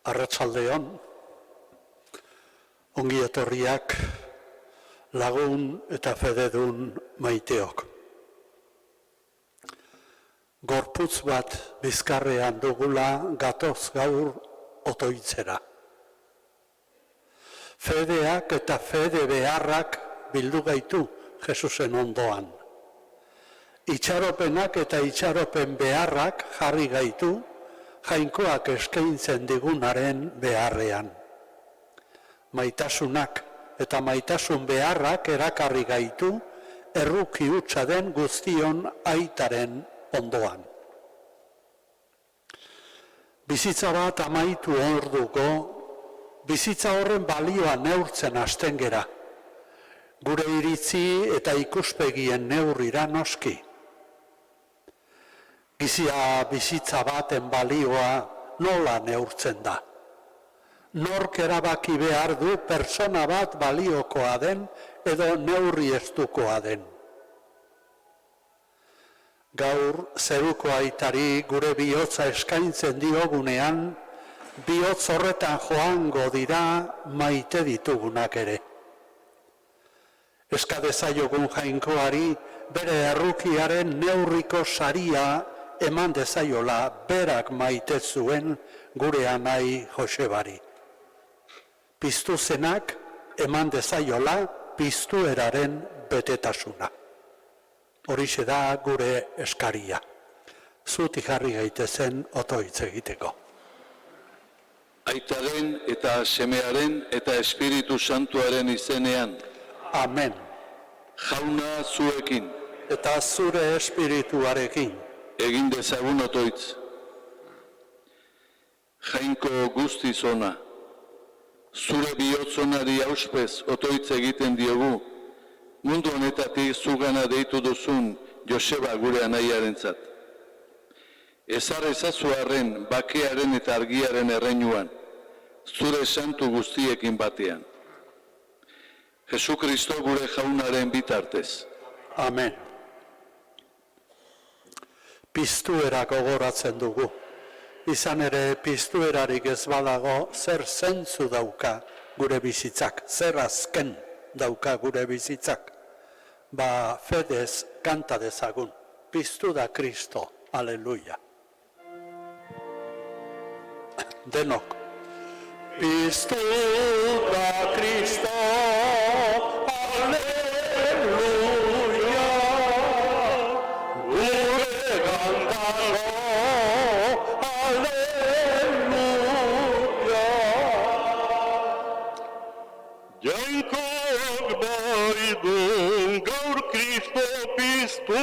Arratsaldeon, ongi etorriak lagun eta fededun maiteok. Gorputz bat bizkarrean dugula gatoz gaur otoitzera. Fedeak eta fede beharrak bildu gaitu Jesusen ondoan. Itxaropenak eta itxaropen beharrak jarri gaitu jainkoak eskaintzen digunaren beharrean. Maitasunak eta maitasun beharrak erakarri gaitu erruki hutsa den guztion aitaren ondoan. Bizitza bat amaitu orduko, bizitza horren balioa neurtzen hasten gera. Gure iritzi eta ikuspegien neurrira noski. Bizitza baten balioa nola neurtzen da. Nork erabaki behar du pertsona bat baliokoa den edo neurri estukoa den. Gaur zeruko aitari gure bihotza eskaintzen diogunean, bihotz horretan joango dira maite ditugunak ere. Eskadezaiogun jainkoari bere errukiaren neurriko saria eman dezaiola berak maite zuen gure anai Josebari. Piztu zenak eman dezaiola piztueraren betetasuna. Horixe da gure eskaria. Zutik jarri gaitezen otoitz egiteko. Aitaren eta semearen eta Espiritu Santuaren izenean. Amen. Jauna zuekin. Eta zure espirituarekin. Egin dezagun otoitz. Jainko guztiz ona. Zure bihotzonari auspez otoitz egiten diogu. Mundu honetatik zugana deitu duzun Joseba gure anaiarentzat. Ezar ezazuarren bakearen eta argiaren erreinuan. Zure santu guztiekin batean. Jesukristo gure jaunaren bitartez. Amen. Piztuera gogoratzen dugu. Izan ere piztuerarik ez badago zer zentzu dauka gure bizitzak, zer azken dauka gure bizitzak. Fedez kanta dezagun. Piztu da Kristo. Aleluia. Denok. Piztu da Kristo. Aleluia. Gure gandago. Aleluia. Jankok baidun gaur Kristo piztu.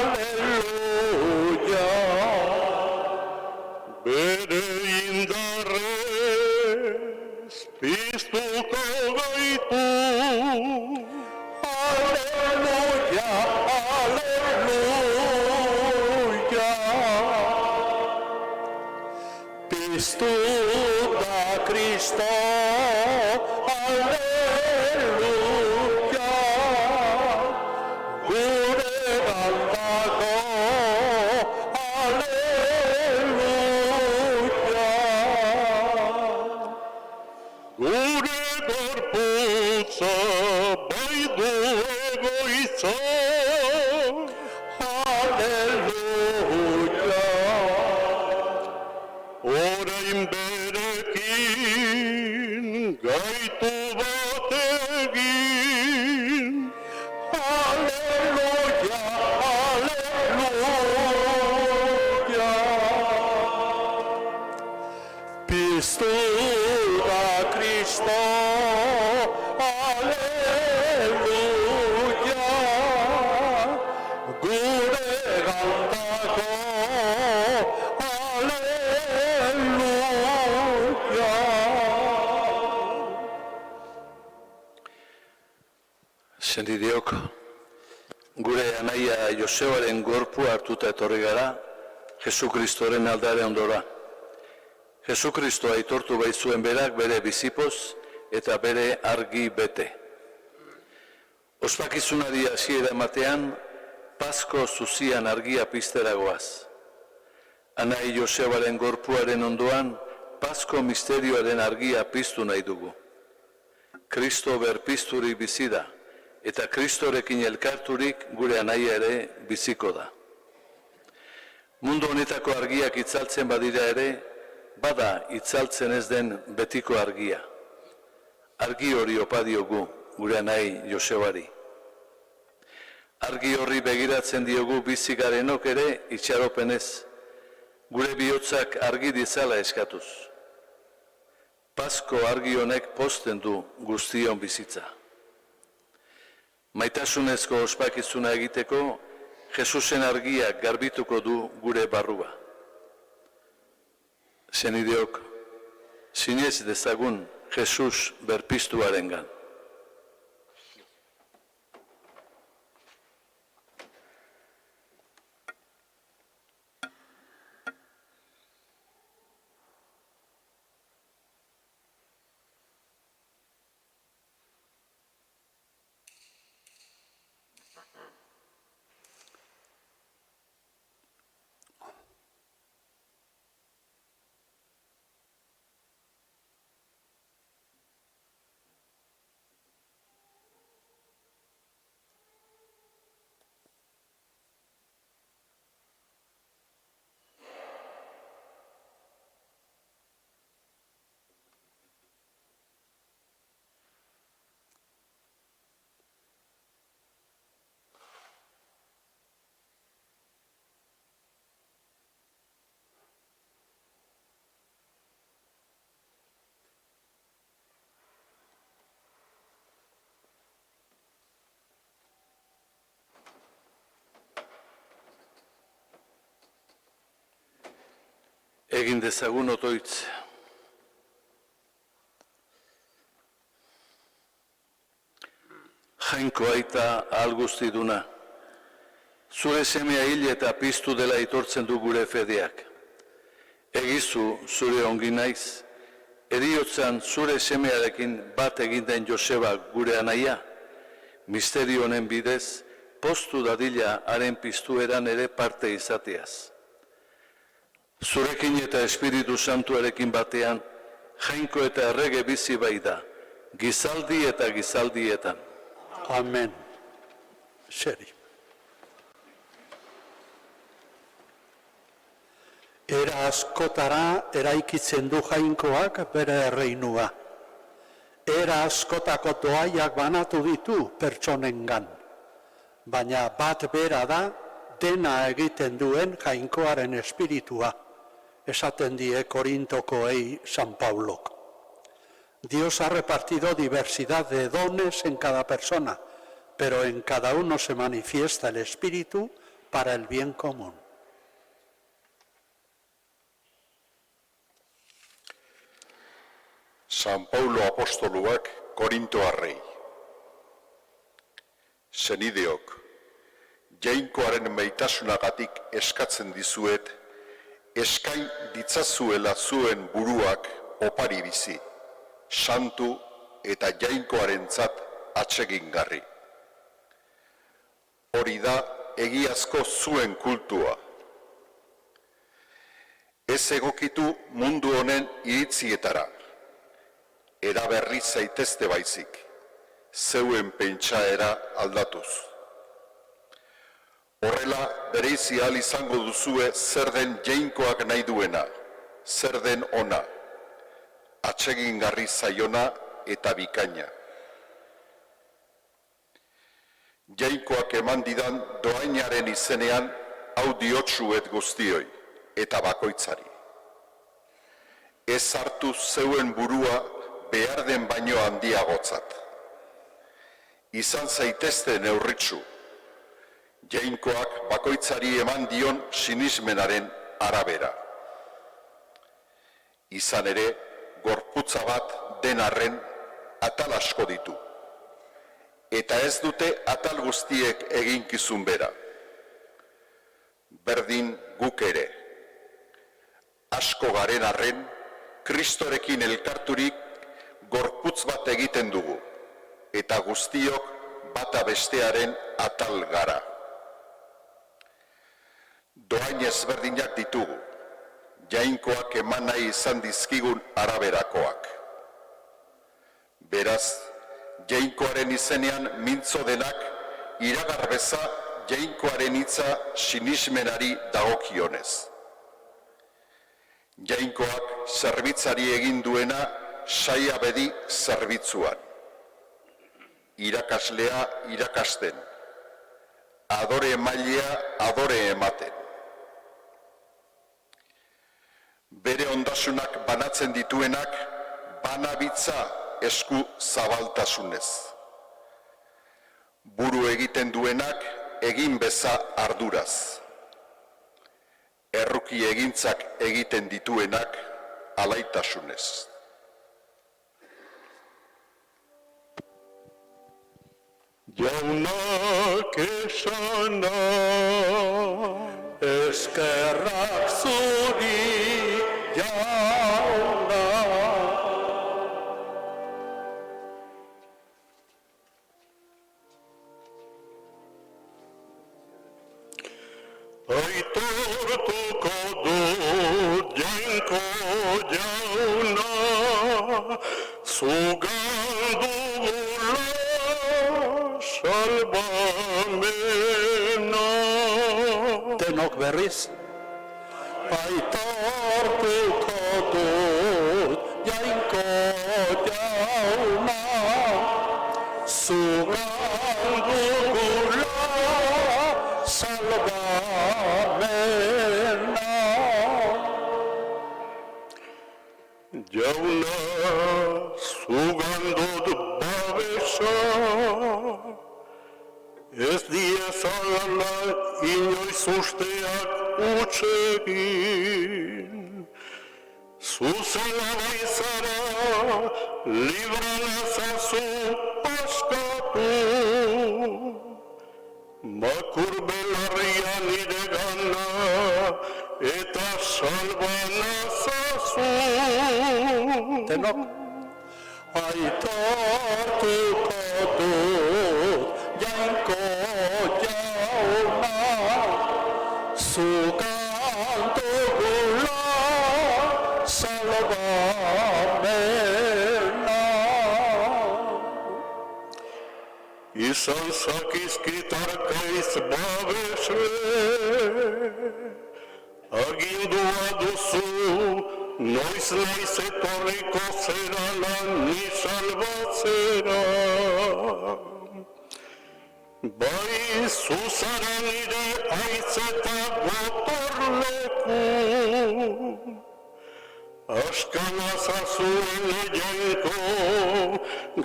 Aleluia. Bere indarrez piztuko gaitu. Aleluia, aleluia. Piztu da Kristo, aleluia. Gure gandago, aleluia. Gure gorputza baidu egoitza, aleluia. Orain berekin gaitu bat egin, aleluia, aleluia. Piztu da Kristo, aleluia. Gure gandago, aleluia. Sentidiok, gure anaia Josebaren gorpua hartuta etorri gara, Jesukristoren aldare ondora. Jesukristo aitortu baitzuen berak bere bizipoz eta bere argi bete. Ospakizunari hasiera ematean, Pasko zuzian argia pizteragoaz. Anai Josebaren gorpuaren ondoan, Pasko misterioaren argia piztu nahi dugu. Kristo berpizturik bizi da, eta Kristorekin elkarturik gure anaia ere biziko da. Mundu honetako argiak itzaltzen badira ere, bada itzaltzen ez den betiko argia. Argi hori opa diogu gure anai Josebari. Argi horri begiratzen diogu bizi garenok ere itxaropenez, gure bihotzak argi dizala eskatuz. Pasko argi honek pozten du guztion bizitza. Maitasunezko ospakizuna egiteko, Jesusen argiak garbituko du gure barrua. Senideok, sinez dezagun Jesus berpiztuarengan. Egin dezagun otoitz. Jainko aita ahal guztiduna, zure semea hil eta piztu dela itortzen du gure fedeak. Egizu zure ongi naiz, heriotzan zure semearekin bat egin den Joseba gure anaia, misterio honen bidez, poztu dadila haren piztueran ere parte izateaz. Zurekin eta Espiritu Santuarekin batean, jainko eta errege bizi bai da, gizaldi eta gizaldietan. Amen. Seri. Era askotara eraikitzen du jainkoak bere erreinua. Era askotako doaiak banatu ditu pertsonengan. Baina bat bera da dena egiten duen jainkoaren espiritua. Esaten die Korintokoei San Paulok. Dios ha repartido diversidad de dones en cada persona, pero en cada uno se manifiesta el Espíritu para el bien común. San Paulo apostoluak Korintoarrei. Senideok, jainkoaren maitasunagatik eskatzen dizuet, eskain ditzazuela zuen buruak opari bizi, santu eta jainkoarentzat atsegingarri. Hori da egiazko zuen kultua. Ez egokitu mundu honen iritzietara, eraberri zaitezte baizik, zeuen pentsaera aldatuz. Horrela, bereizi ahal izango duzue zer den jainkoak nahi duena, zer den ona, atsegingarri zaiona eta bikaina. Jainkoak eman didan doainaren izenean hau diotsuet guztioi eta bakoitzari. Ez hartu zeuen burua behar den baino handiagotzat. Izan zaitezte neurritsu, jainkoak bakoitzari eman dion sinismenaren arabera. Izan ere, gorputza bat den arren atal asko ditu. Eta ez dute atal guztiek eginkizun bera. Berdin guk ere. Asko garen arren, Kristorekin elkarturik gorputz bat egiten dugu, eta guztiok bata bestearen atal gara. Doain ezberdinak ditugu, jainkoak eman nahi izan dizkigun araberakoak. Beraz, jainkoaren izenean mintzo denak iragarbeza jainkoaren hitza sinismenari dagokionez. Jainkoak zerbitzari egin duena saia bedi zerbitzuan. Irakaslea irakasten, adore emailea adore ematen. Bere ondasunak banatzen dituenak banabitza esku zabaltasunez. Buru egiten duenak egin beza arduraz. Erruki egintzak egiten dituenak alaitasunez. Jaunak esana, eskerrak zuri jauna. Aitortuko dut jainko jauna, zugan dugula salvamena. Denok berriz? Aitortuko dut jainko jauna, zugan dugula salvamena. Jauna, zugan dut babesa, ez diezala inoiz usteak utsegin. Zuzela baizara, libra nazazu askatu. Makur belarria nire gana, eta salba nazazu. Tenok? Aitortuko dut jainko jauna, zugan dugula salvamena. Izan zakizkitarkaiz babesle, agindua duzu, noiz naiz etorriko zera lan ni salbatzera. Bai zuzara nire aitzeta gotorleku, askanazazuen jainko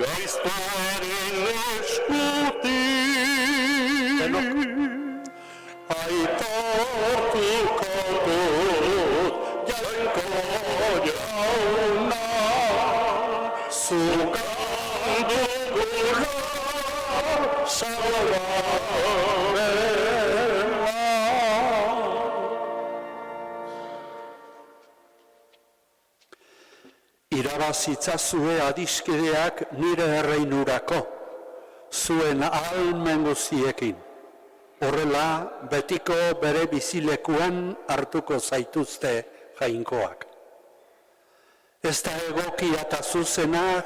gaiztoaren eskutik. Aitortuko dut jainko jauna, zugan dugula salvamena. Irabazitzazue adiskideak nire erreinurako, zuen ahalmen guztiekin. Horrela, betiko bere bizilekuan hartuko zaituzte jainkoak. Ez da egokia eta zuzena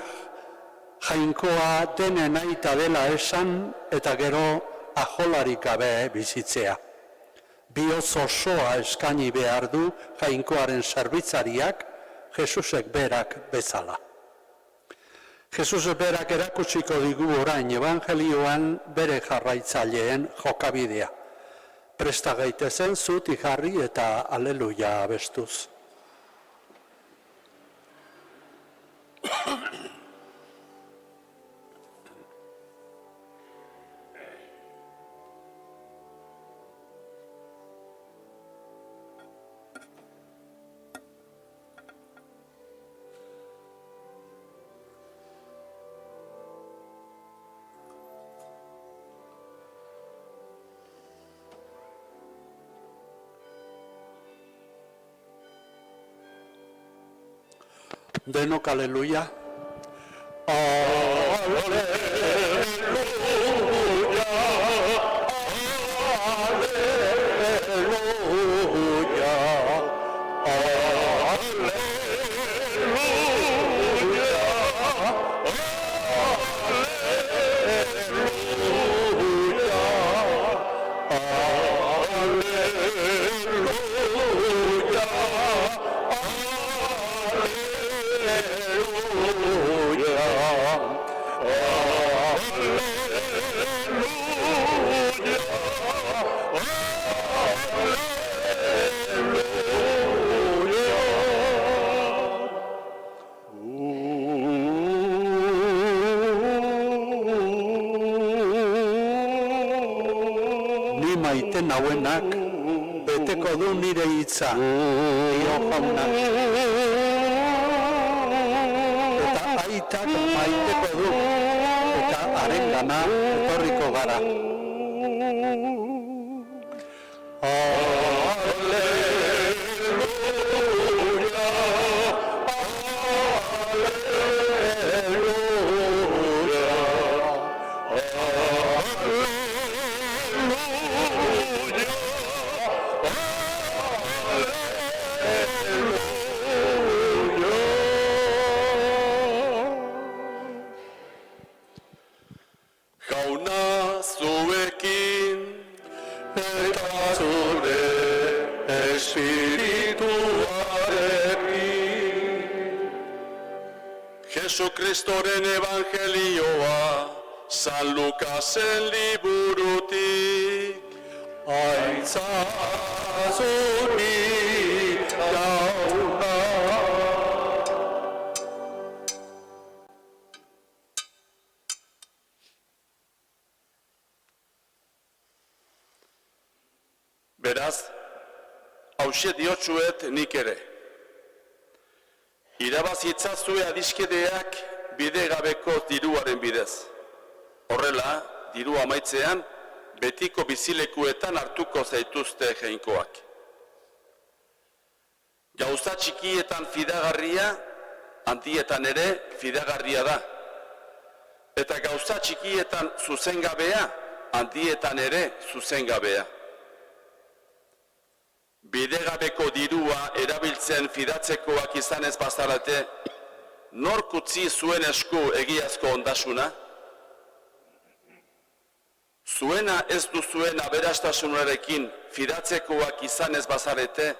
jainkoa denen aita dela esan eta gero ajolarik gabe bizitzea. Bihotz osoa eskaini behar du jainkoaren zerbitzariak Jesusek berak bezala. Jesus berak erakutsiko digu orain evangelioan bere jarraitzaileen jokabidea. Presta gaitezen zutik jarri eta aleluia abestuz. Denok aleluia. Aleluia, aleluia, aleluia. maite nauenak, beteko du nire hitza, dio jaunak. Eta aitak maiteko du, eta harengana etorriko gara. Jauna zuekin eta zure espirituarekin. Jesu Kristoren evangelioa San Lukasen liburutik aitzazunik jauna. Beraz, hauxe diotsuet nik ere. Irabazitzazue adiskedeak bidegabeko diruaren bidez. Horrela, diru amaitzean, betiko bizilekuetan hartuko zaituzte jainkoak. Gauza txikietan fidagarria, handietan ere fidagarria da. Eta gauza txikietan zuzengabea, handietan ere zuzengabea. Bidegabeko dirua erabiltzen fidatzekoak izan ez bazarate, nork utzi zuen esku egiazko ondasuna? Zuena ez duzuen aberastasunarekin fidatzekoak izan ez bazarete,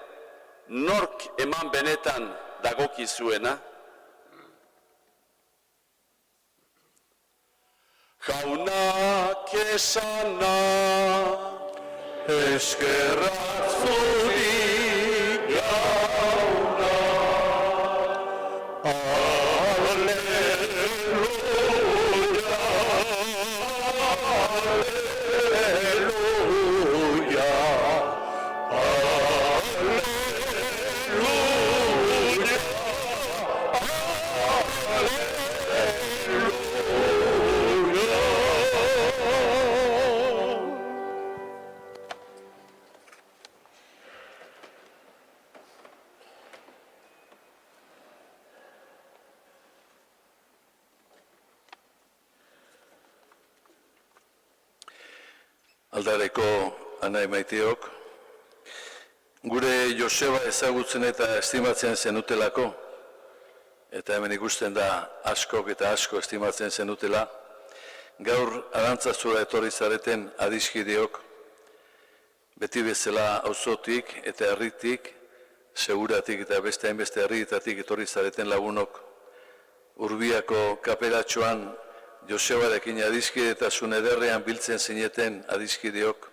nork eman benetan dagokizuena? Jaunak esana, eskerrak zurik jauna. Alleluia, alleluia, alleluia, alleluia. Aldareko anai maiteok, gure Joseba ezagutzen eta estimatzen zenutelako, eta hemen ikusten da askok eta asko estimatzen zenutela, gaur Arantzazura etorri zareten adiskideok, beti bezala auzotik eta herritik, seguratik eta beste hainbeste herrietatik etorri zareten lagunok, Urbiako kapelatxoan Josebarekin adiskidetasun ederrean biltzen zineten adiskideok.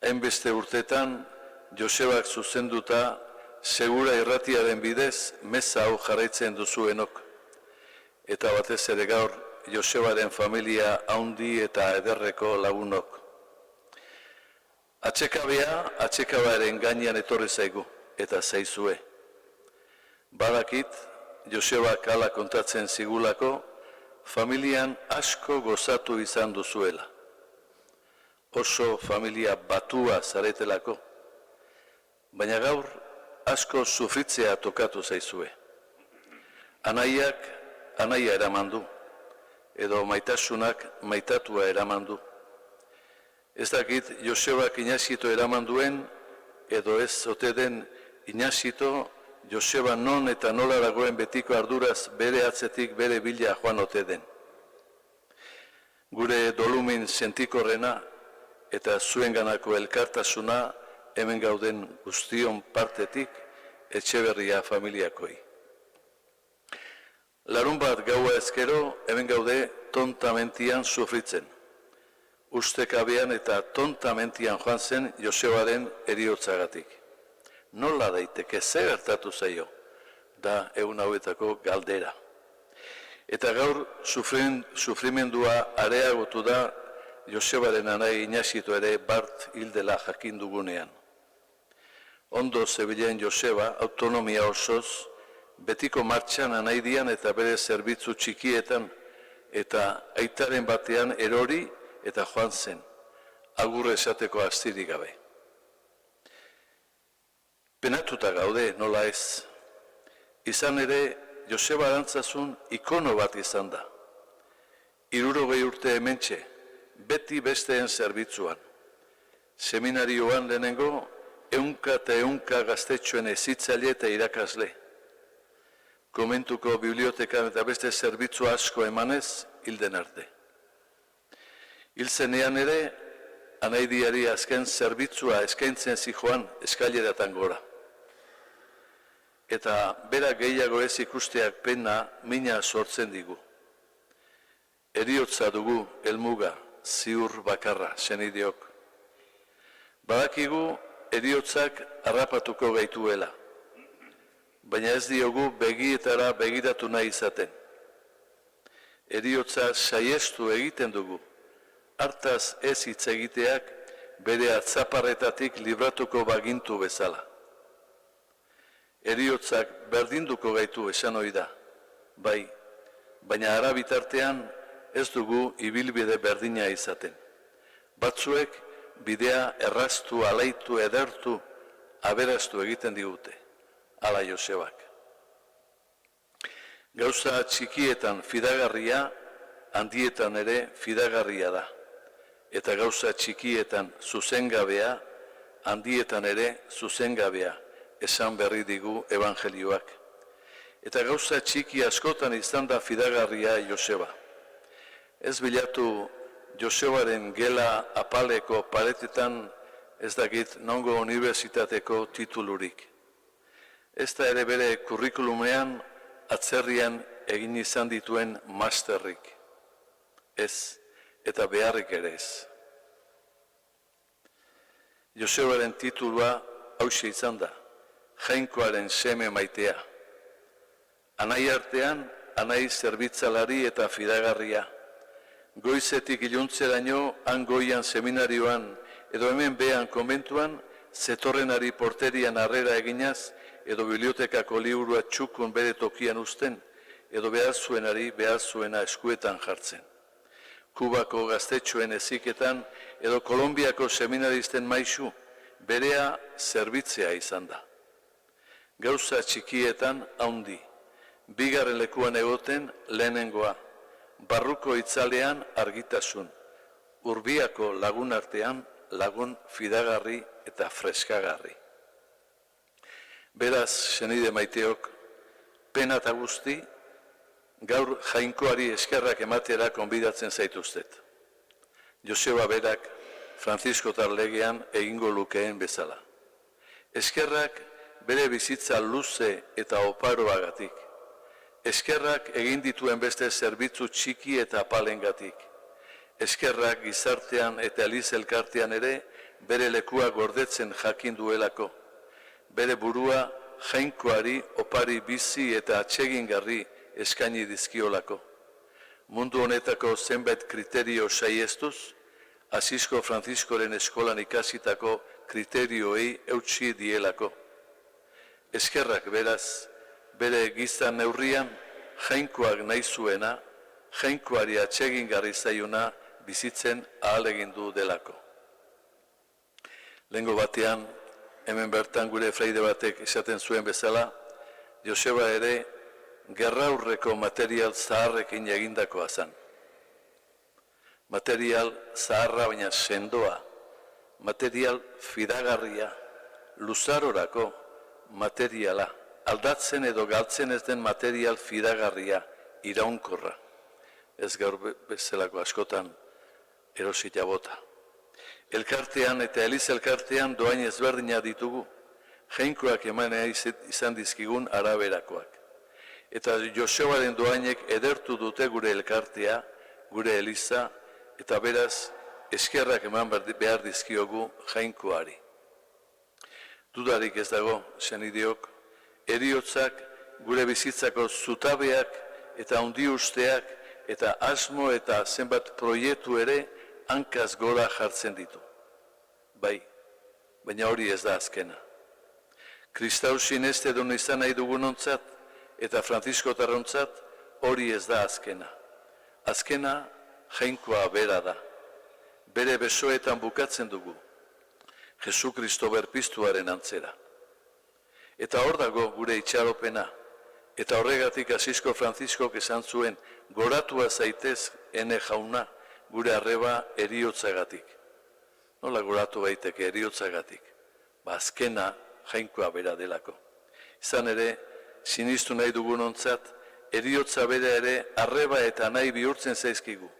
Hainbeste urtetan, Josebak zuzenduta, segura irratiaren bidez, meza hau jarraitzen duzuenok. Eta batez ere gaur, Josebaren familia haundi eta ederreko lagunok. Atxekabea, atxekabearen gainean etorri zaigu, eta zaizue. Badakit, Josebak hala kontatzen zigulako, familian asko gozatu izan duzuela. Oso familia batua zaretelako, baina gaur asko sufritzea tokatu zaizue. Anaiak anaia eramandu, edo maitasunak maitatua eramandu. Ez dakit Josebak Inazito eramanduen, edo ez ote den Inazito Joseba non eta nola dagoen betiko arduraz bere atzetik bere bila joan ote den. Gure dolumin sentikorrena eta zuenganako elkartasuna hemen gauden guztion partetik Etxeberria familiakoi. Larunbat gaua ezkero hemen gaude tontamentian sufritzen. Ustekabean eta tontamentian joan zen Josebaren heriotzagatik. Nola daiteke zer gertatu zaio, da egun hauetako galdera. Eta gaur sufrimendua areagotu da Josebaren anai Inaxito ere bart hildela jakin dugunean. Ondo zebilen Joseba autonomia osoz, betiko martxan anaidian eta bere zerbitzu txikietan, eta aitaren batean erori eta joan zen, agur esateko astirik gabe. Penatuta gaude, nola ez. Izan ere, Joseba Arantzazun ikono bat izan da. 60 urte hementxe, beti besteen zerbitzuan. Seminarioan lehenengo, 100 eta 100 gaztetxoen hezitzaile eta irakasle. Komentuko bibliotekan eta beste zerbitzu asko emanez, hilden arte. Hil zenean ere, anaidiari azken zerbitzua eskaintzen zijoan eskaileratan gora. Eta bera gehiago ez ikusteak pena mina sortzen digu. Heriotza dugu helmuga, ziur bakarra, senideok. Badakigu heriotzak harrapatuko gaituela, baina ez diogu begietara begiratu nahi izaten. Heriotza saiestu egiten dugu, hartaz ez hitz egiteak bere atzaparretatik libratuko bagintu bezala. Heriotzak berdinduko gaitu esan ohi da, bai, baina ara bitartean ez dugu ibilbide berdina izaten. Batzuek bidea erraztu, alaitu, edertu, aberastu egiten digute, ala Josebak. Gauza txikietan fidagarria, handietan ere fidagarria da. Eta gauza txikietan zuzengabea, handietan ere zuzengabea, esan berri digu evangelioak. Eta gauza txiki askotan izan da fidagarria Joseba. Ez bilatu Josebaren gela apaleko paretetan ez dakit nongo unibertsitateko titulurik. Ez da ere bere kurrikulumean atzerrian egin izan dituen masterrik. Ez, eta beharrik ere ez. Josebaren titulua hauxe izan da, Jainkoaren seme maitea. Anai artean, anai zerbitzalari eta fidagarria. Goizetik iluntzeraino, han goian seminarioan, edo hemen behan komentuan, zetorrenari porterian harrera eginaz, edo bibliotekako liburua txukun bere tokian uzten, edo behar zuena eskuetan jartzen. Kubako gaztetxoen heziketan, edo Kolonbiako seminaristen maisu, berea zerbitzea izan da. Gauza txikietan haundi, bigarren lekuan egoten lehenengoa, barruko itzalean argitasun, urbiako lagun artean lagun fidagarri eta freskagarri. Beraz, senide maiteok, pena eta guzti, gaur jainkoari eskerrak ematera konbidatzen zaituztet. Joseba berak Franziskotar legean egingo lukeen bezala. Eskerrak bere bizitza luze eta oparoagatik. Eskerrak egin dituen beste zerbitzu txiki eta apalengatik. Eskerrak gizartean eta eliz elkartean ere bere lekua gordetzen jakin duelako. Bere burua jainkoari opari bizi eta atsegingarri eskaini dizkiolako. Mundu honetako zenbait kriterio saiestuz, Asisko Franziskoren eskolan ikasitako kriterioei eutsi dielako. Eskerrak beraz, bere gizan neurrian, jainkoak nahi zuena, jainkoari atsegingarri zaiuna bizitzen ahalegindu delako. Lehengo batean, hemen bertan gure fraide batek esaten zuen bezala, Joseba ere gerraurreko material zaharrekin egindakoa zen. Material zaharra baina sendoa, material fidagarria, luzarorako materiala, aldatzen edo galtzen ez den material fidagarria, iraunkorra. Ez gaur bezalako askotan erosita bota. Elkartean eta eliz elkartean doain ezberdina ditugu, jainkoak emanea izan dizkigun araberakoak. Eta Josebaren doainek edertu dute gure elkartea, gure eliza, eta beraz eskerrak eman behar dizkiogu jainkoari. Dudarik ez dago, senideok, heriotzak gure bizitzako zutabeak eta handi usteak eta asmo eta zenbat proiektu ere hankaz gora jartzen ditu. Bai, baina hori ez da azkena. Kristau sinestedun izan nahi dugunontzat eta Franziskotarrontzat hori ez da azkena. Azkena jainkoa bera da. Bere besoetan bukatzen dugu. Jesu Kristo berpiztuaren antzera. Eta hor dago gure itxaropena. Eta horregatik Asisko Frantziskok esan zuen, goratua zaitez ene jauna gure arreba eriotzagatik. Nola goratu baiteke eriotzagatik? Azkena jainkoa bera delako. Izan ere, sinistu nahi dugunontzat, eriotza bera ere arreba eta nahi bihurtzen zaizkigu.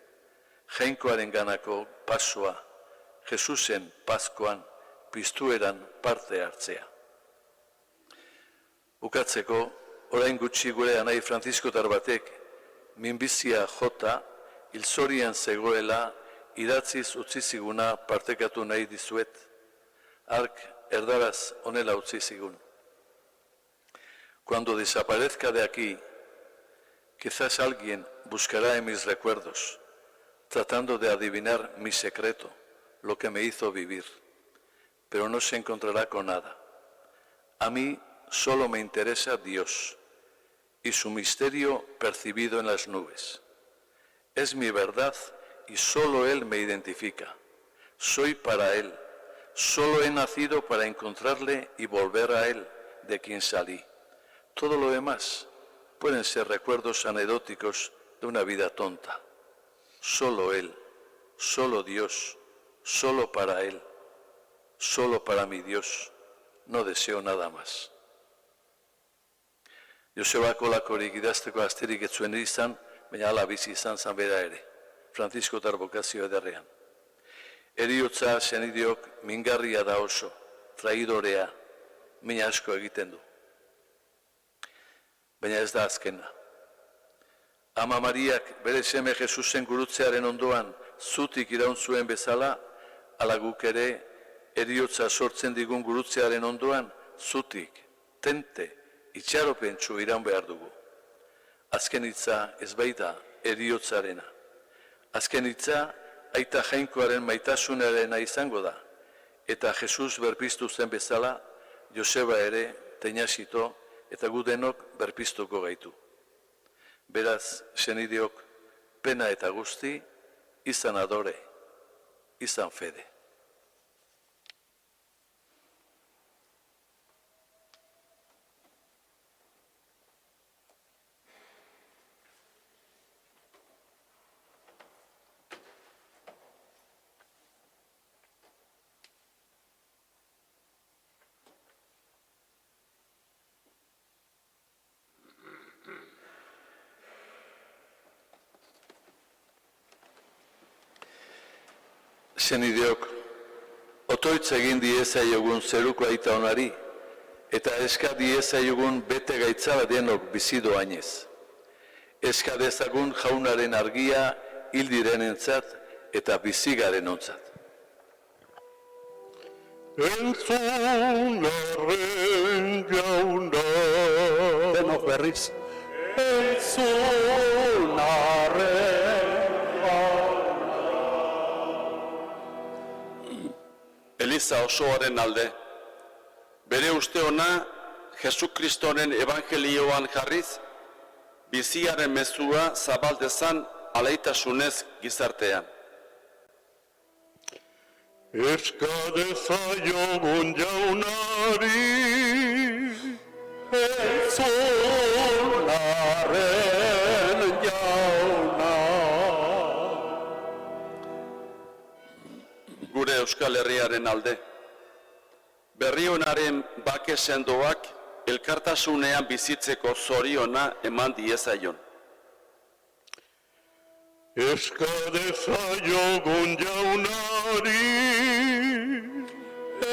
Jainkoaren ganako pasoa, Jesusen Paskoan, piztueran parte hartzea. Bukatzeko, orain gutxi gure anai Frantziskotar batek, minbizia jota, hilzorian zegoela, idatziz utzi ziguna partekatu nahi dizuet, hark erdaraz honela utzi zigun. Cuando desaparezca de aquí, quizás alguien buscará en mis recuerdos, tratando de adivinar mi secreto, lo que me hizo vivir, pero no se encontrará con nada. A mí solo me interesa Dios y su misterio percibido en las nubes. Es mi verdad y solo Él me identifica. Soy para Él. Solo he nacido para encontrarle y volver a Él, de quien salí. Todo lo demás pueden ser recuerdos anecdóticos de una vida tonta. Solo Él, solo Dios, solo para Él, solo para mi Dios. No deseo nada más. Josebako lakorik idazteko asterik ez zuen izan, baina ala bizi izan zan bera ere, Frantziskotar bokazio ederrean. Heriotza senideok mingarria da oso, traidorea, mina asko egiten du. Baina ez da azkena. Ama Mariak bere seme Jesusen gurutzearen ondoan zutik iraun zuen bezala, ala guk ere heriotza sortzen digun gurutzearen ondoan zutik, tente, itxaropentsu iraun behar dugu. Azken hitza ez baita heriotzarena. Azken hitza aita jainkoaren maitasunarena izango da, eta Jesus berpiztu zen bezala, Joseba ere, teinasito, eta gu denok berpiztuko gaitu. Beraz, senideok, pena eta guzti, izan adore, izan fede. Senideok, otoitz egin diezaiogun zeruko aita onari, eta eska diezaiogun bete gaitzala denok bizido ainez. Eska dezagun jaunaren argia hil direnentzat eta bizigaren ontzat. Entzun arren jauna, Denok berriz. Entzun arren. Eliza osoaren alde, bere uste ona Jesu Kristoren evangelioan jarriz, biziaren mezua zabaldezan alaitasunez gizartean. eska dezaiogun jaunari, Entzun arren jauna. Gure Euskal Herriaren alde, berrionaren bake sendoak elkartasunean bizitzeko zoriona eman diezaion. eska dezaiogun jaunari,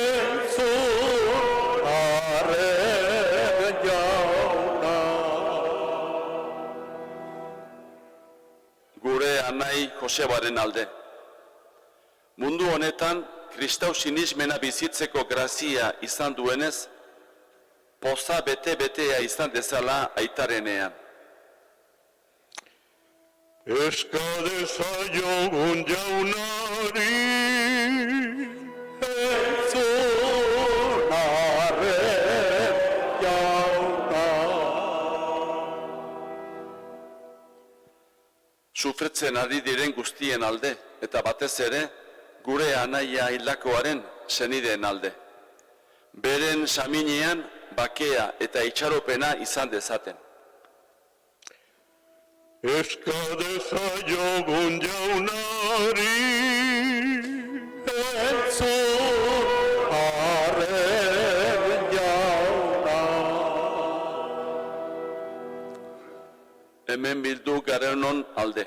Entzun arren jauna. Gure anai Josebaren alde, mundu honetan kristau sinismena bizitzeko grazia izan duenez, poza bete-betea izan dezala aitarenean. eska dezaiogun jaunari, Entzunarren jauna. Sufritzen ari diren guztien alde, eta batez ere, gure anaia hildakoaren senideen alde. Beren saminean bakea eta itxaropena izan dezaten. eska dezaiogun jaunari, Entzunarren jauna. Hemen bildu garenon alde.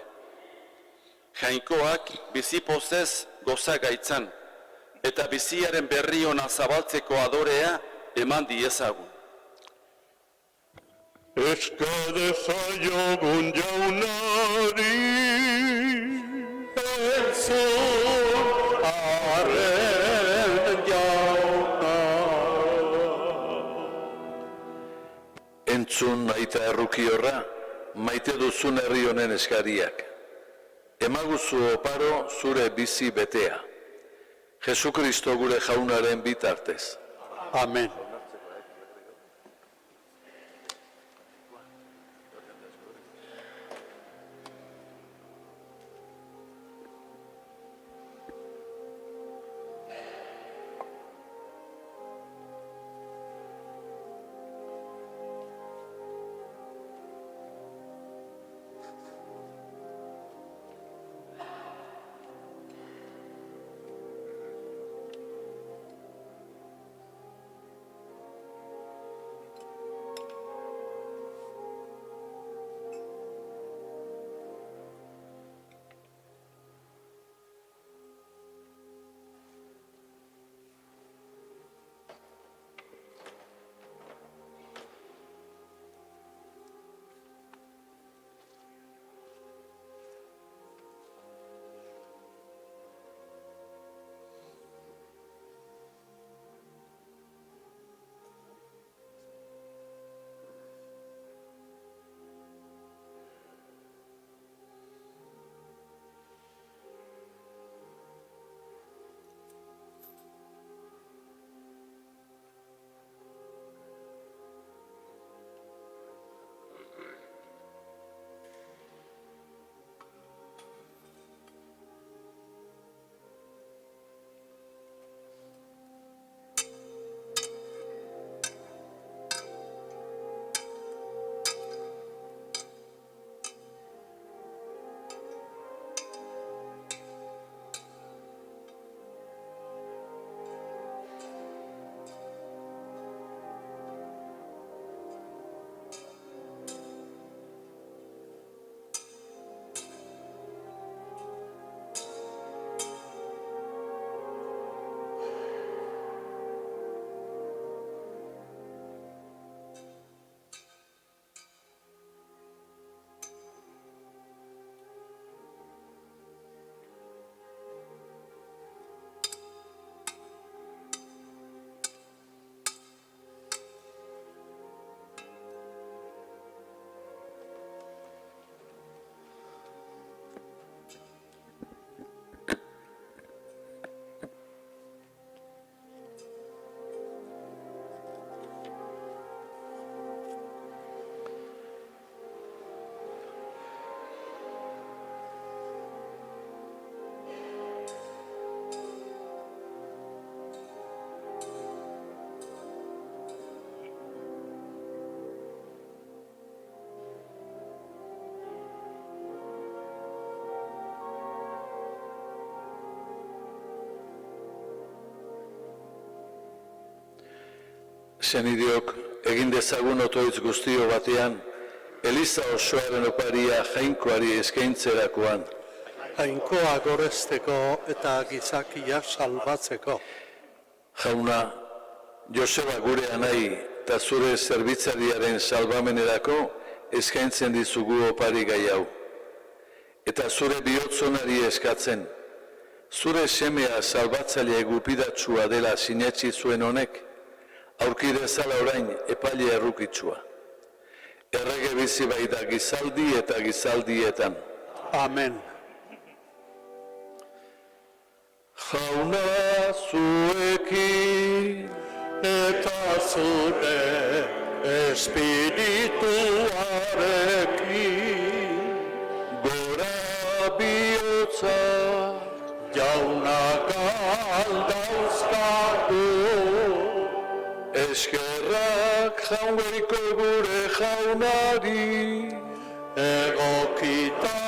Jainkoak bizi pozez goza gaitzan, eta biziaren berri ona zabaltzeko adorea eman diezagun. eska dezaiogun jaunari, Entzunarren jauna. Entzun aita errukiorra, maite duzun herri honen eskariak. Emaguzu oparo zure bizi betea. Jesukristo gure jaunaren bitartez. Amen. Senideok, egin dezagun otoitz guztio batean, Eliza osoaren oparia jainkoari eskaintzerakoan. Jainkoa goresteko eta gizakia salbatzeko. Jauna, Joseba gure anai eta zure zerbitzariaren salbamenerako eskaintzen dizugu opari gai hau. Eta zure bihotzonari eskatzen, zure semea salbatzaile gupidatsua dela sinetsi zuen honek, aurkide zala orain epaile errukitsua. Errege bizi baita gizaldi eta gizaldietan. Amen. Jauna zuekin eta zure espirituarekin, gora bihotza jaunak aldauzkatu, eskerrak jaungoiko gure jaunari, egokita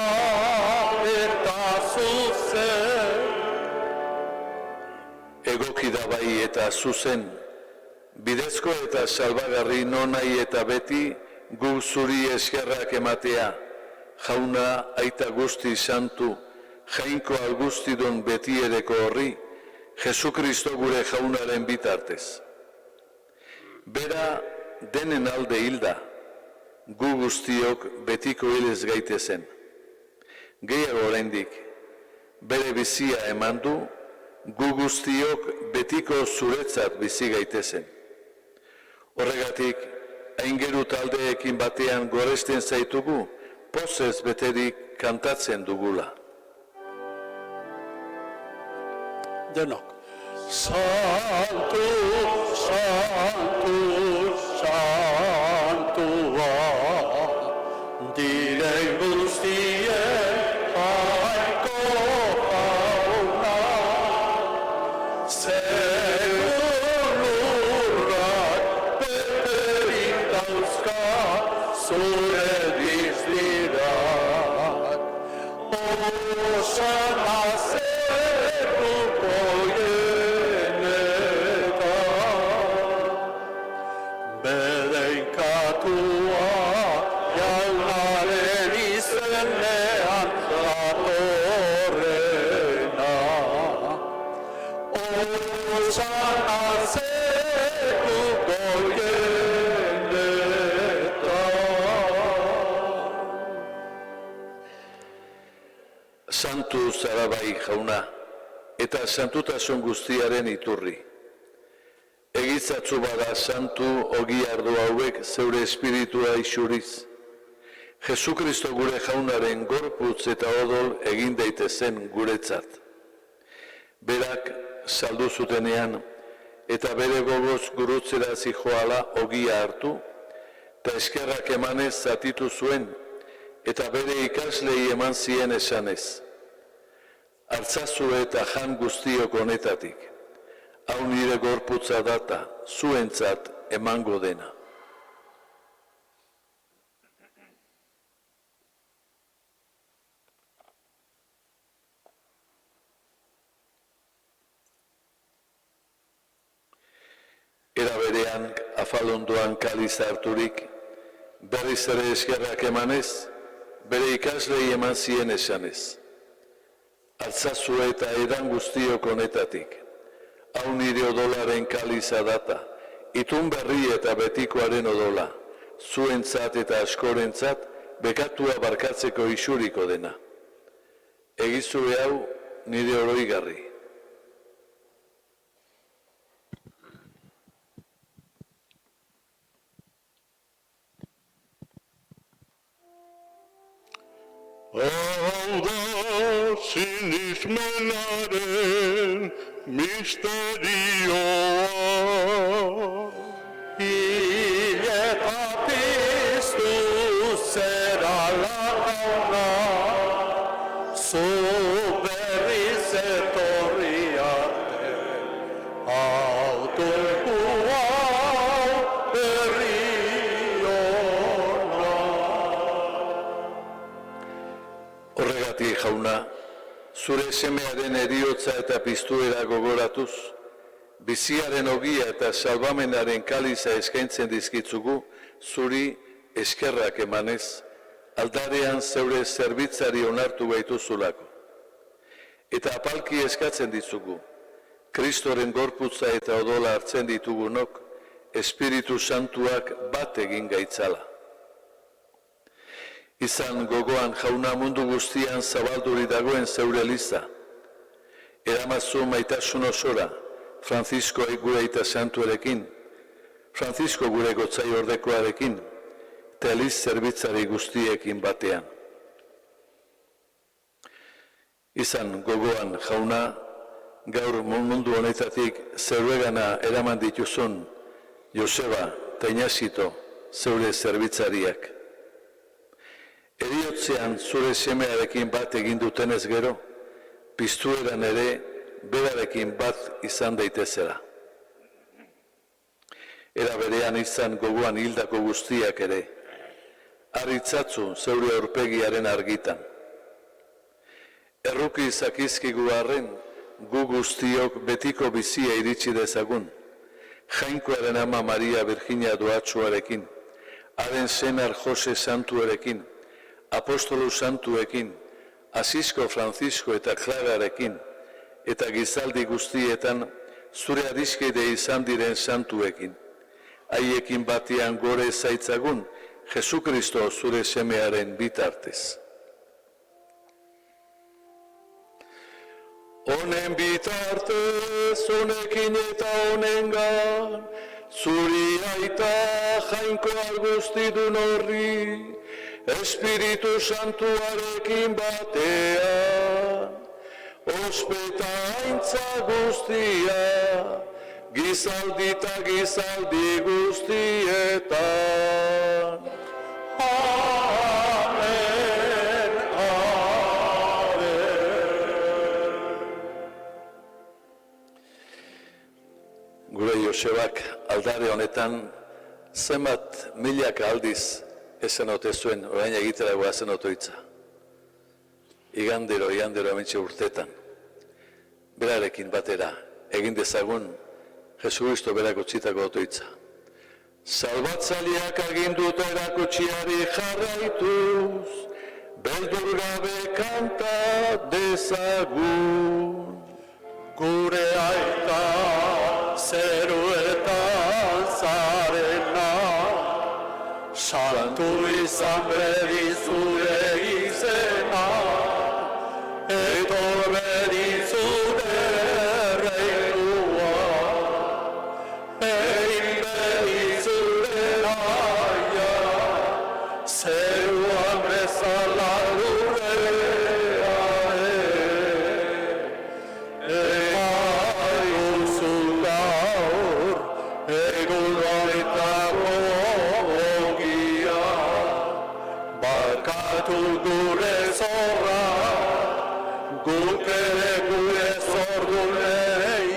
eta zuzen, egoki da bai eta zuzen, bidezko eta salbagarri nonai eta beti gu zuri eskerrak ematea, jauna aita guzti santu, jainkoa guztidon beti ereko horri, Jesukristo gure jaunaren bitartez. Bera denen alde hilda, gu guztiok betiko hilez gaitezen. Gehiago oraindik, bere bizia eman du, gu guztiok betiko zuretzat bizi gaitezen. Horregatik, aingeru taldeekin batean goresten zaitugu, pozez beterik kantatzen dugula. Denok. Santu, santu, santua, diren guztien jainko jauna, segurrak beterik dauzka zure dizdirak, osana zerruko bedeinkatua jaunaren izenean datorrena, osana zerruko Santu zara bai jauna, eta santutasun guztiaren iturri. Egitzatzu bada santu ogi ardo hauek zeure espiritua isuriz. Jesukristo gure jaunaren gorputz eta odol egin daitezen guretzat. Berak saldu zutenean eta bere gogoz gurutzera zijoala ogia hartu, eta eskerrak emanez zatitu zuen, eta bere ikaslei eman zien esanez. Hartzazu eta jan guztiok honetatik, hau nire gorputza data, zuentzat emango dena. Era berean, afalondoan kaliz harturik, berriz ere eskerrak emanez, bere ikaslei eman zien esanez. Hartzazu eta edan guztiok honetatik, hau nire odolaren kaliza data, itun berri eta betikoaren odola, zuentzat eta askorentzat bekatua barkatzeko isuriko dena. Egizue hau nire oroigarri. Hau da sinismenaren misterioa, Eta piztu zera laguna, zu berriz etorri arte, autuko hau berri ona. Horregatik jauna, zure semearen eriotza eta piztuera gogoratuz, biziaren ogia eta salbamenaren kaliza eskaintzen dizkitzugu, zuri eskerrak emanez, aldarean zeure zerbitzari onartu gaituzulako. Eta apalki eskatzen dizugu, Kristoren gorputza eta odola hartzen ditugunok, Espiritu Santuak bat egin gaitzala. Izan gogoan jauna mundu guztian zabalduri dagoen zeure eliza. Eramazu maitasun osora, Francisco gure aita santuarekin, Francisco gure gotzai ordekoarekin, eta eliz zerbitzari guztiekin batean. Izan gogoan jauna, gaur mundu honetatik zeuregana eraman dituzun Joseba eta Inazito zeure zerbitzariak. Heriotzean zure semearekin bat egin dutenez gero, piztueran ere berarekin bat izan daitezela. Era berean izan gogoan hildako guztiak ere, harritzatzu zeure aurpegiaren argitan. Erruki zakizkigu arren, gu guztiok betiko bizia iritsi dezagun, Jainkoaren ama Maria Virginia Doatsuarekin, haren senar Jose Santuarekin, apostolu santuekin, Asisko Francisco eta Klararekin, eta gizaldi guztietan zure adiskide izan diren santuekin. Haiekin batean gore zaitzagun, Jesukristo zure semearen bitartez. Honen bitartez, honekin eta honengan, zuri aita jainkoa guztidun horri, Espiritu Santuarekin batean, ospetaintza guztia, gizaldi eta gizaldi guztietan. Amen, amen. Gure Josebak aldare honetan zenbat milaka aldiz esan ote zuen, orain egitera goazen otoitza. Igandero hementxe urtetan. Berarekin batera, egin dezagun, Jesukristo berak utzitako otoitza. Salbatzaileak aginduta erakutsiari jarraituz, beldur gabe kanta dezagun. Gure aita zeruetan zarena, santu izan bedi zure izena, etor bedi zure reinua, egin bedi zure naia, zeruan bezala lurrea eguzu gaur, egun honetako barkatu gure zorra, guk ere gure zordunei,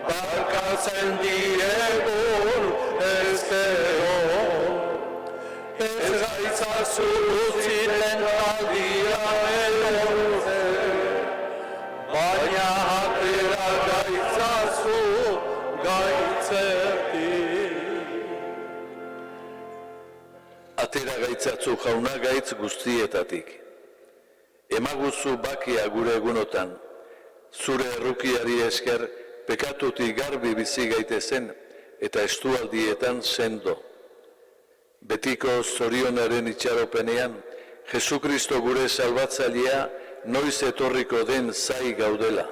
barkatzen diegun ezkero. Ez gaitzazu utziren aldia elorze, baina atera gaitzazu gaitzetik. Atera gaitzatzu jauna gaitz guztietatik. Emaguzu bakia gure egunotan, zure errukiari esker pekatutik garbi bizi gaitezen eta estualdietan sendo. Betiko zorionaren itxaropenean, Jesukristo gure salbatzailea noiz etorriko den zai gaudela.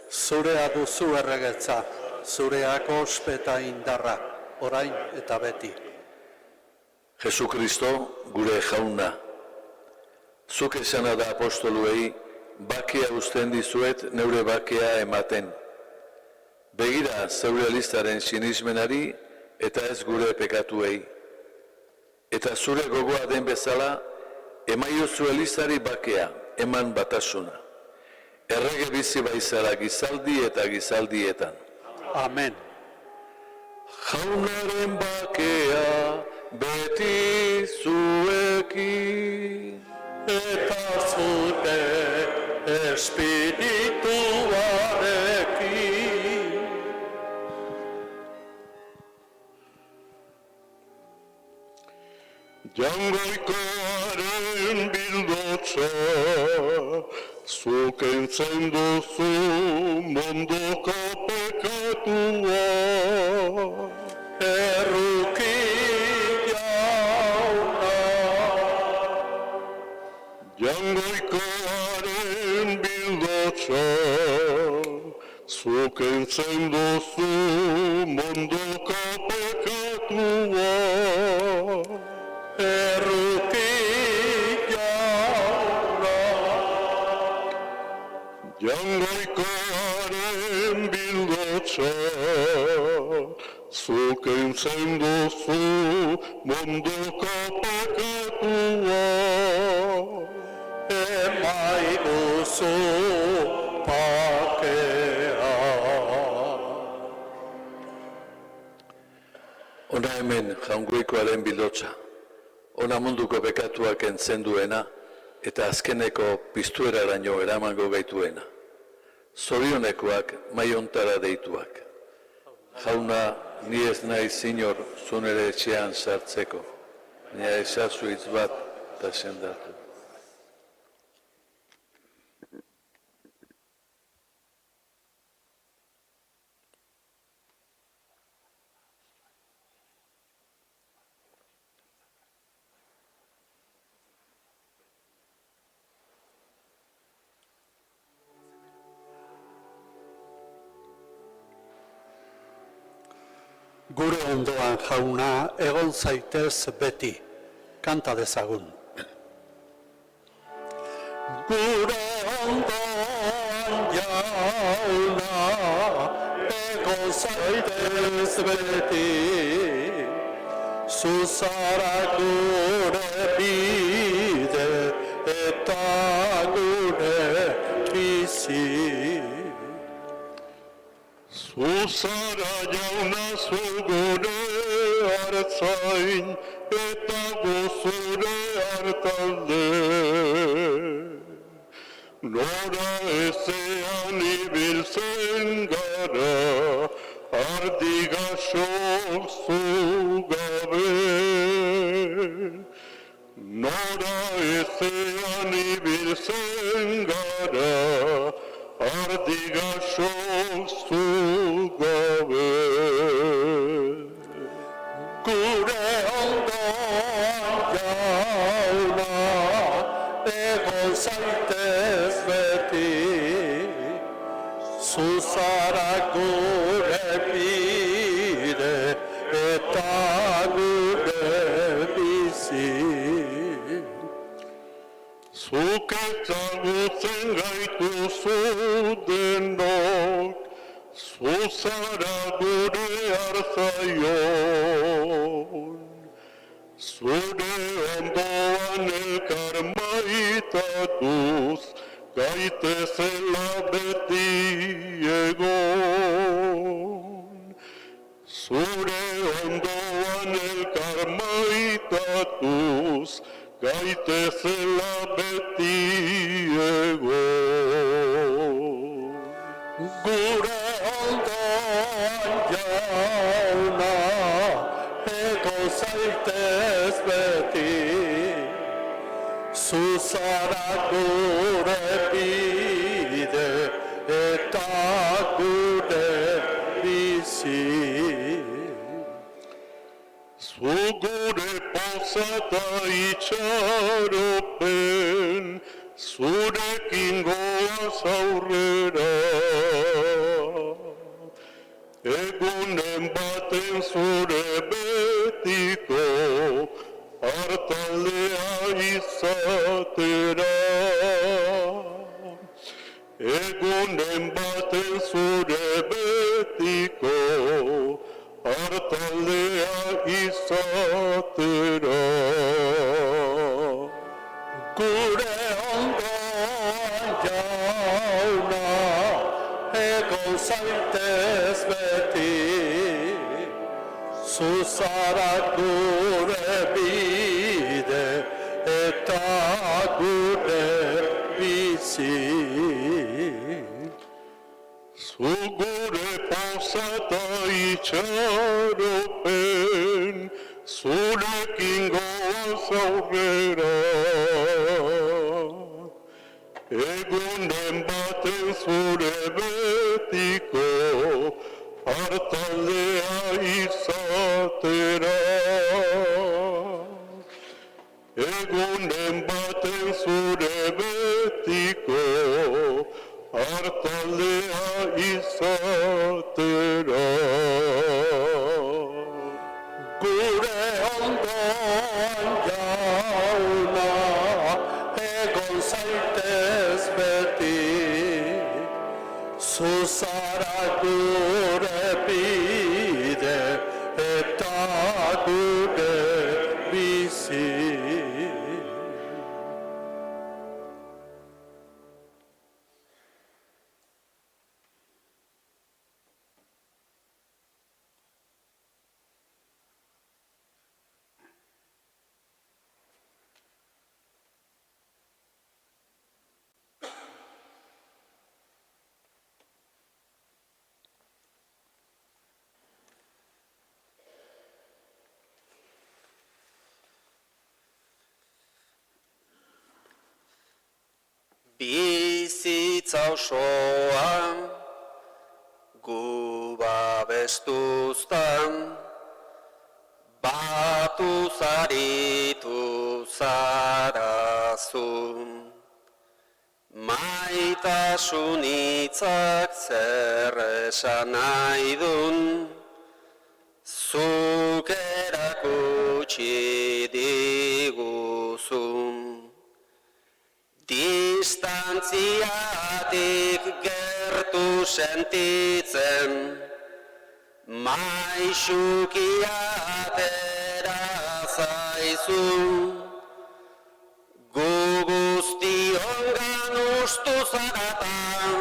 Zurea duzu erregetza, zureak ospeta indarra, orain eta beti. Jesukristo gure jauna. Zuk esana da apostoluei, bakia uzten dizuet neure bakia ematen. Begira zeure listaren sinismenari eta ez gure pekatuei. Eta zure gogoa den bezala, emaiozu elizari bakea, eman batasuna. Errege bizi baizara gizaldi eta gizaldietan. Amen. Jaunaren bakea beti zuekin. Eta zure espirituarekin. Jangoikoaren bildotza, zuk entzen duzu mondoko pekatua. Erruki jauna, jangoikoaren bildotza, zuk entzen duzu mondoko pekatua. Erruki jauna, Jangoikoaren bildotxa, zuk entzen duzu munduko pekatua. Emaiguzu pakea. Ona hemen jaungoikoaren bildotsa, ona munduko bekatuak entzen duena, eta azkeneko piztueraraino eramango gaituena. Zorionekoak maiontara deituak. Jauna, ni ez naiz inor zunere etxean sartzeko, baina ezazu hitz bat eta sendatu. Gure ondoan jauna, egon zaitez beti, kanta dezagun. Gure ondoan jauna, egon zaitez beti, zuzara gure bide eta gure bizi. Zuzara jauna zu gure hartzain eta gozure hartalde. Nora ezean ibiltzen gara, ardigaxo zu gabe. Nora ezean ibiltzen gara, ardigaxo zu gabe. Gure ondoan jauna, egon zaitez beti, zuzara gure bide eta gure bizi. Zuk ezagutzen gaituzu denok, zuzara gure arzaion. Zure ondoan elkar maitatuz, gaitezela beti egon. Zure ondoan elkar maitatuz, gaitezela beti egon. Gure ondoan jauna, egon zaitez beti, zuzara gure bide eta gure bizi. Zu gure pozata itxaropen, zurekin goaz aurrera. Egunen baten zure betiko, hartaldea izatera. Egunen baten zure betiko, hartaldea izatera. Gure ondoan jauna, egon zaitez beti, zuzara gure bide eta gure bizi. Zu gure pozata itxaropen, zurekin goaz aurrera. Egunen baten zure betiko, hartaldea izatera. Egunen baten zure betiko, hartaldea izatera. Gure ondoan jauna, egon zaitez beti, Zuzara gure bide eta gure bizi. Bizitza osoan, gu babestuztan, batu zaritu zarazun. Maitasun hitzak zer esan nahi dun, zuk erakutsi diguzun. Distantziatik gertu sentitzen, maisuki atera zaizu. Gu guztiongan ustu zaratan,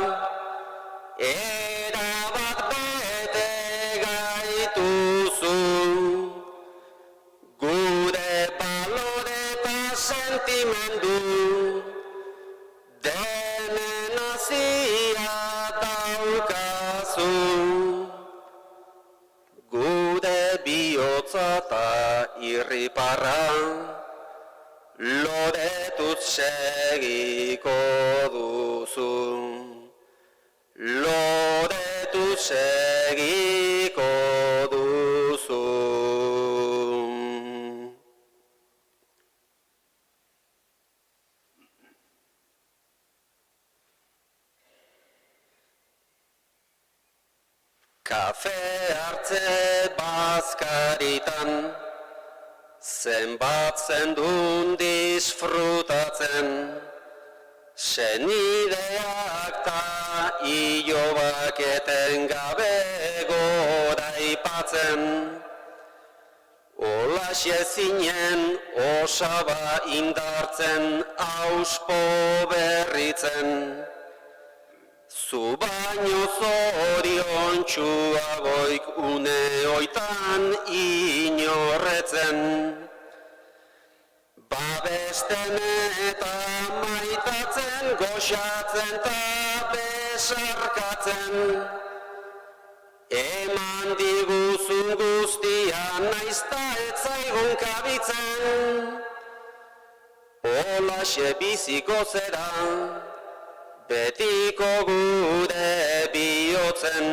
erabat bete gaituzu. Gure balore eta sentimendu, denen hasia daukazu. Gure bihotza eta irriparra, loretuz segiko duzu. Loretuz segiko duzu. Kafe hartze bazkaritan, zenbat zendun disfrutatzen, senideak ta ilobak etengabe goraipatzen. Olaxe zinen osaba indartzen, auspo berritzen, zu baino zoriontsuagoik une oitan inorretzen. Babesten eta maitatzen, goxatzen eta besarkatzen. Eman diguzun guztia naizta ez zaigun kabitzen. Olaxe biziko zera, betiko gure bihotzen.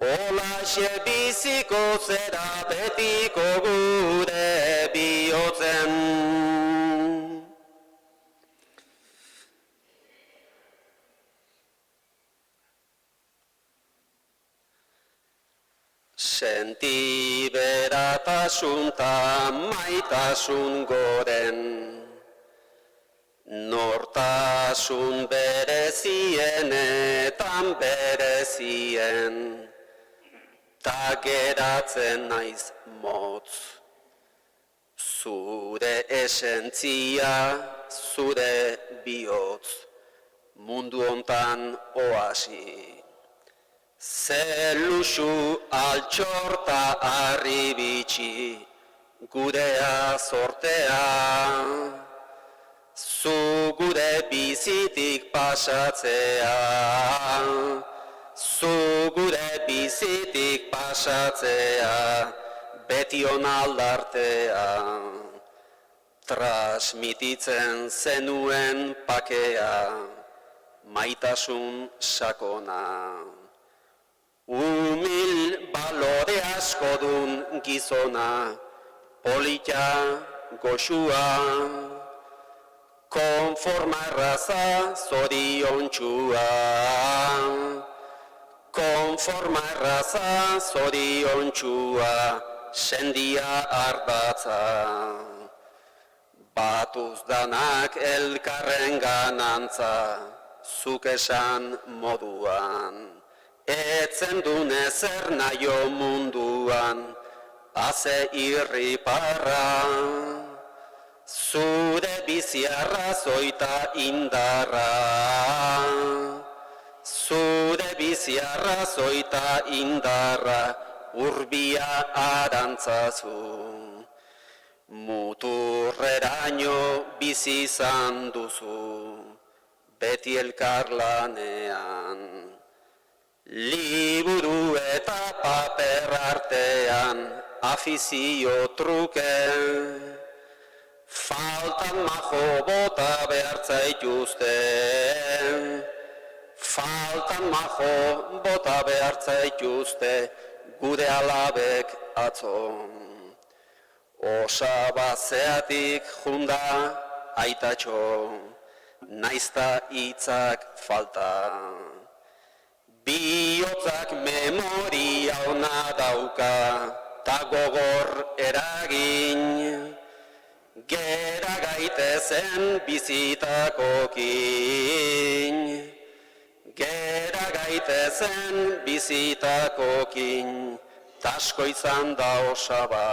Olaxe biziko zera, betiko gure bihotzen. Sentiberatasun ta maitasun goren, nortasun berezienetan berezien, ta geratzen naiz motz. Zure esentzia, zure bihotz, mundu hontan oasi. Zeluxu altxorta arribitxi, gurea zortea. Zu gure bizitik pasatzea, zu gure bizitik pasatzea, betion aldartea. Transmititzen zenuen pakea, maitasun sakona. Humil balore asko dun gizona, polita goxua. Konforma erraza zoriontxua, konforma erraza zoriontxua, sendia ardatza. Batuz danak elkarren ganantza, zuk esan moduan. Etzen dun ezer naio munduan, haze irriparra. Zure bizi arrazoita indarra. Zure bizi arrazoita indarra, urbia arantzazu. Muturreraino bizi izan duzu, beti elkarlanean. Liburu eta paper artean, afizio truke. Faltan majo bota behar zaituzte. Faltan majo bota behar zaituzte, gure alabek atzo. Osaba zeatik junda aitatxo, naizta hitzak falta. Bihotzak memoria ona dauka, ta gogor eragin. Gera gaitezen bizitakokin. Gera gaitezen bizitakokin, tasko izan da osaba.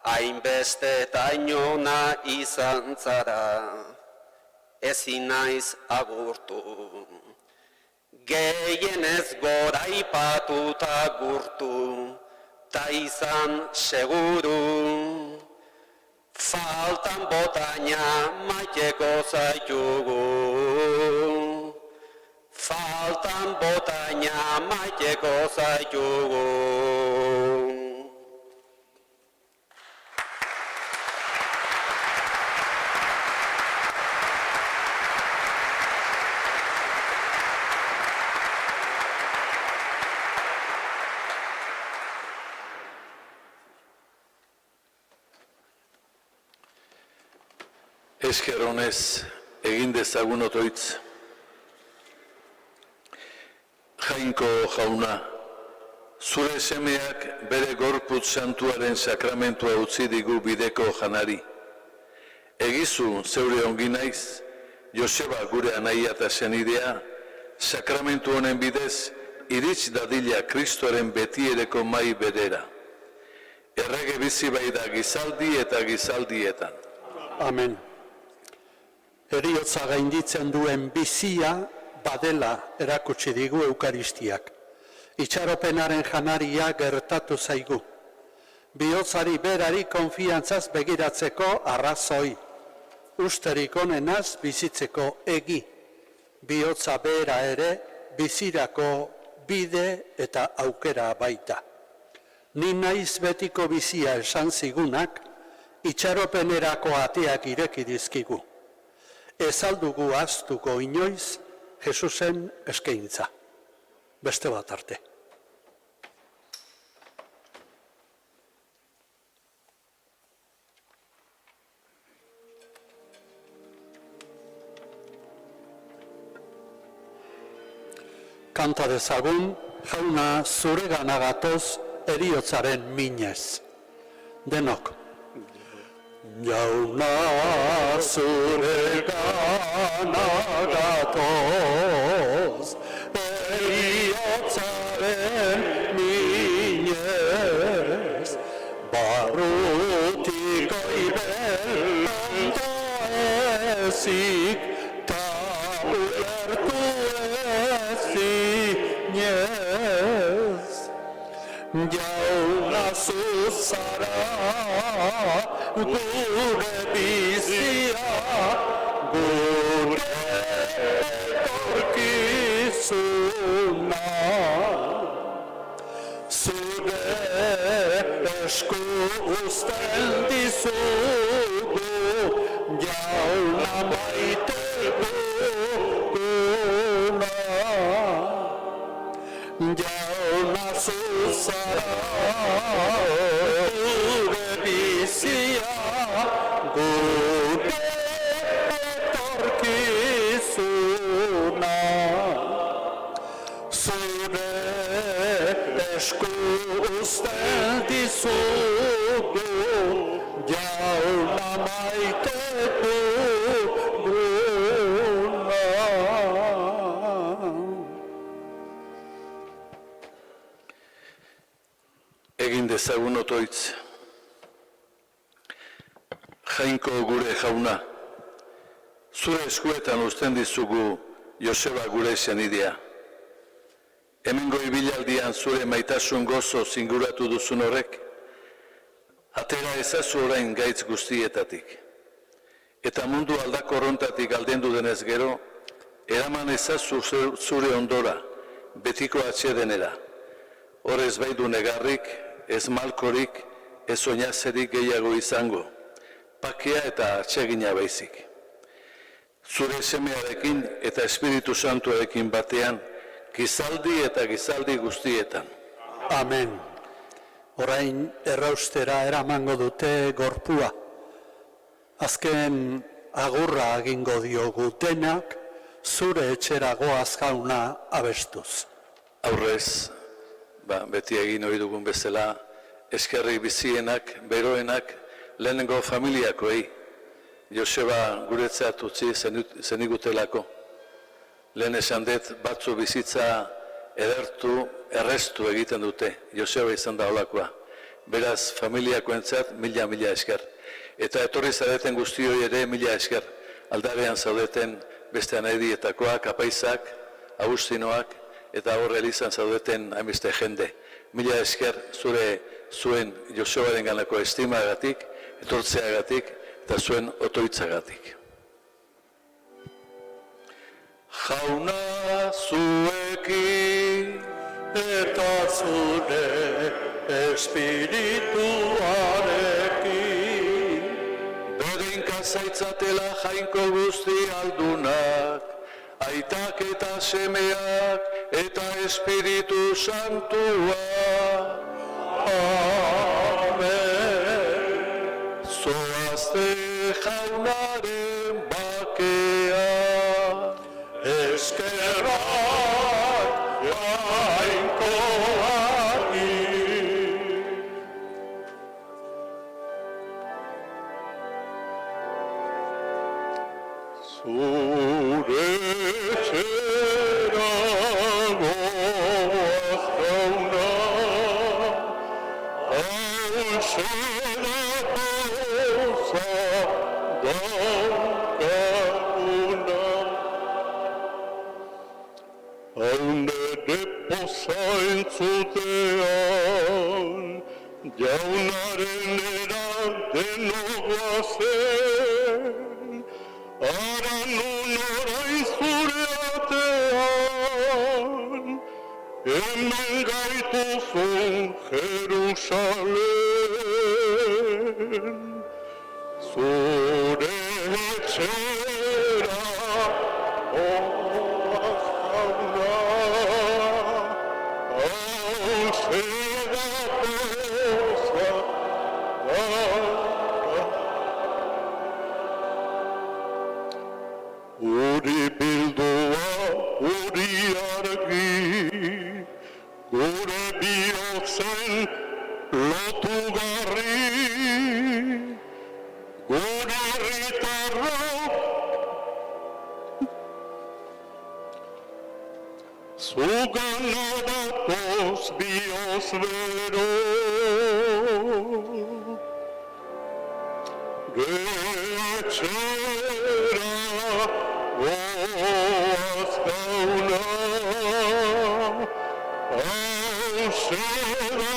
Hainbeste eta inona izan zara, ezin naiz agurtu. Gehienez gora ipatuta gurtu, ta izan seguru. Faltan botaina maiteko zaitugu. Faltan botaina maiteko zaitugu. Esker honez egin dezagun otoitz. Jainko jauna, zure semeak bere gorputz santuaren sakramentua utzi digu bideko janari. Egizu zeure ongi naiz, Joseba gure anaia eta senidea, sakramentu honen bidez, irits dadila Kristoren betiereko mai berera. Errege bizi bai da gizaldi eta gizaldietan. Amen. Heriotza gainditzen duen bizia badela erakutsi digu Eukaristiak. Itxaropenaren janaria gertatu zaigu. Bihotzari berari konfiantzaz begiratzeko arrazoi. Usterik onenaz bizitzeko egi. Bihotza bera ere bizirako bide eta aukera baita. Ni naiz betiko bizia esan zigunak, itxaropenerako ateak ireki dizkigu. Ez aldugu ahaztuko inoiz Jesusen eskaintza. Beste bat arte. Kanta dezagun, jauna zuregana gatoz heriotzaren minez. Denok. Jauna zuregana gatoz heriotzaren minez. Barrutiko ibelando ezik ta ulertu ezinez. Jauna zuzara gure bizia, gure etorkizuna. Zure esku uzten dizugu, jauna maite duguna. Jauna zuzara gure bizia, gure etorkizuna. Zure esku uzten dizugu, jauna maite duguna. dezagun otoitz. Jainko gure jauna, zure eskuetan uzten dizugu Joseba gure senidea. Hemengo ibilaldian zure maitasun gozo zinguratu duzun horrek, atera ezazu orain gaitz guztietatik. Eta mundu aldakorrontatik aldendu denez gero, eraman ezazu zure ondora, betiko atsedenera. Hor ez baidu negarrik, ez malkorik, ez oinazerik gehiago izango, pakea eta atsegina baizik. Zure semearekin eta Espiritu Santuarekin batean, gizaldi eta gizaldi guztietan. Amen. Orain erraustera eramango dute gorpua. Azken agurra egingo diogu denak, zure etxera goaz jauna abestuz. Aurrez, beti egin ohi dugun bezala, eskerri bizienak, beroenak, lehenengo familiakoei, Joseba guretzat utzi zenigutelako. Lehen esan dut batzu bizitza edertu, errestu egiten dute, Joseba izan da holakoa. Beraz, familiakoentzat mila esker. Eta etorri zareten guztioi ere mila esker. Aldarean zaudeten beste anaidietakoak, apaizak, Agustinoak, eta hor elizan zaudeten hainbeste jende. Mila esker zuen Josebaren ganako estimagatik, etortzeagatik, eta zuen otoitzagatik. Jauna zuekin Eta zure espirituarekin, berdinka zaitzatela jainko guzti aldunak, aitak eta semeak eta Espiritu Santua. Amen. Zoazte jaunaren bakea, Eskerrak jainkoari. Zure etxera goaz jauna, hauxe da poza daukaguna. Haunde depoza entzutean, jaunaren denok bazen, aran orain zure atean, hemen gaituzun Jerusalen, zure etxera goaz jauna, hauxe da poza Uri bildua, uri argi, gure bihotzen lotugarri, gure herritarrak zugana datoz bihoz bero. Etxera goaz jauna, hauxe da